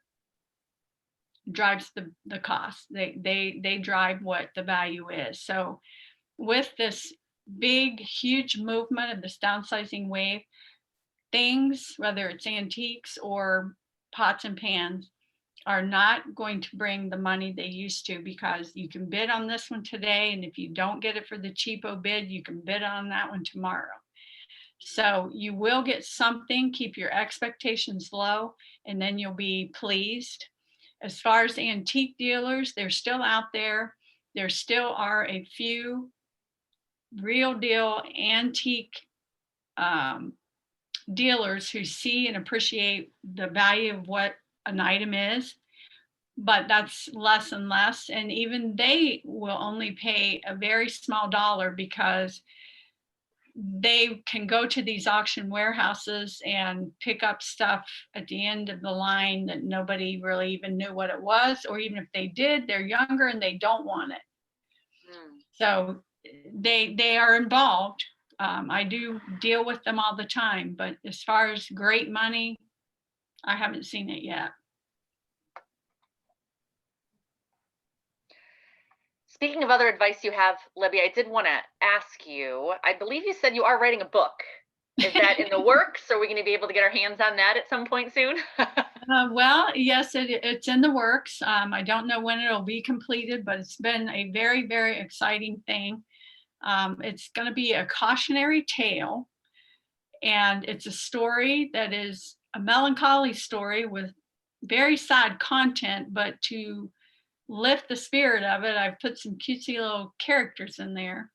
drives the cost. They drive what the value is. So with this big, huge movement of this downsizing wave, things, whether it's antiques or pots and pans, are not going to bring the money they used to, because you can bid on this one today, and if you don't get it for the cheapo bid, you can bid on that one tomorrow. So you will get something. Keep your expectations low, and then you'll be pleased. As far as antique dealers, they're still out there. There still are a few real deal antique dealers who see and appreciate the value of what an item is, but that's less and less. And even they will only pay a very small dollar because they can go to these auction warehouses and pick up stuff at the end of the line that nobody really even knew what it was, or even if they did, they're younger and they don't want it. So they are involved. I do deal with them all the time, but as far as great money, I haven't seen it yet. Speaking of other advice you have, Libby, I did want to ask you, I believe you said you are writing a book. Is that in the works? Are we going to be able to get our hands on that at some point soon? Well, yes, it's in the works. I don't know when it'll be completed, but it's been a very, very exciting thing. It's going to be a cautionary tale, and it's a story that is a melancholy story with very sad content, but to lift the spirit of it, I've put some cutesy little characters in there.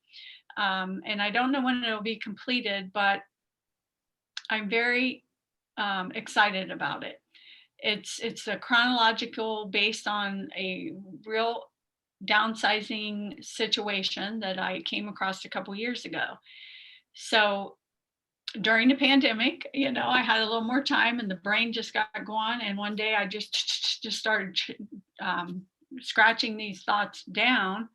And I don't know when it'll be completed, but I'm very excited about it. It's a chronological based on a real downsizing situation that I came across a couple years ago. So during the pandemic, I had a little more time and the brain just got going. And one day I just started scratching these thoughts down,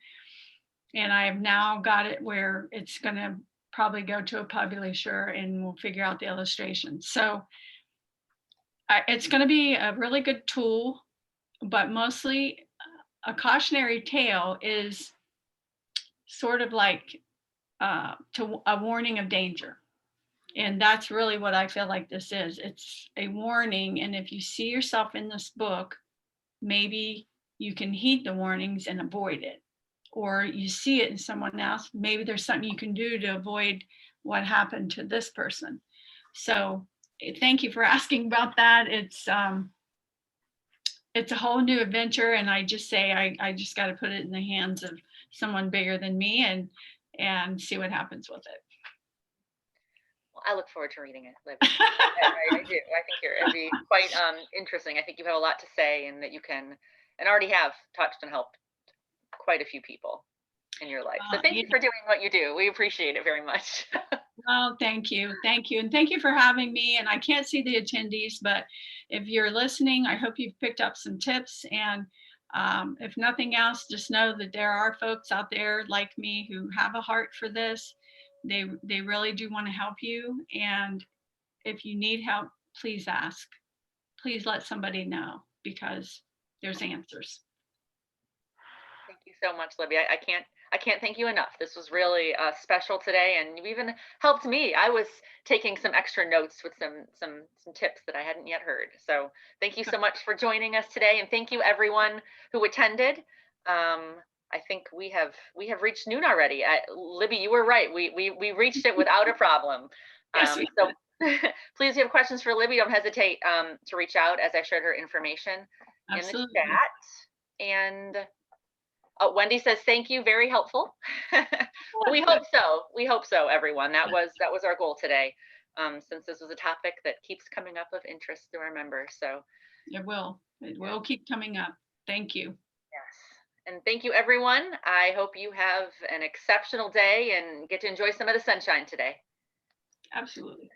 and I have now got it where it's going to probably go to a publisher and we'll figure out the illustrations. So it's going to be a really good tool, but mostly a cautionary tale is sort of like to a warning of danger. And that's really what I feel like this is. It's a warning. And if you see yourself in this book, maybe you can heed the warnings and avoid it. Or you see it in someone else, maybe there's something you can do to avoid what happened to this person. So thank you for asking about that. It's a whole new adventure, and I just say I just got to put it in the hands of someone bigger than me and see what happens with it. Well, I look forward to reading it, Libby. I do. I think it'll be quite interesting. I think you have a lot to say, and that you can, and already have touched and helped quite a few people in your life. So thank you for doing what you do. We appreciate it very much. Well, thank you. And thank you for having me. And I can't see the attendees, but if you're listening, I hope you've picked up some tips. And if nothing else, just know that there are folks out there like me who have a heart for this. They really do want to help you. And if you need help, please ask. Please let somebody know, because there's answers. Thank you so much, Libby. I can't thank you enough. This was really special today, and you even helped me. I was taking some extra notes with some tips that I hadn't yet heard. So thank you so much for joining us today, and thank you everyone who attended. I think we have reached noon already. Libby, you were right. We reached it without a problem. Yes, So please, if you have questions for Libby, don't hesitate to reach out, as I shared her information absolutely. in the chat. And Wendy says, thank you, very helpful. We hope so. We hope so, everyone. That was our goal today, since this was a topic that keeps coming up of interest to our members. So it will keep coming up. Thank you. Yes. And thank you, everyone. I hope you have an exceptional day and get to enjoy some of the sunshine today. Absolutely.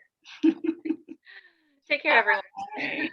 Take care, everyone. Bye.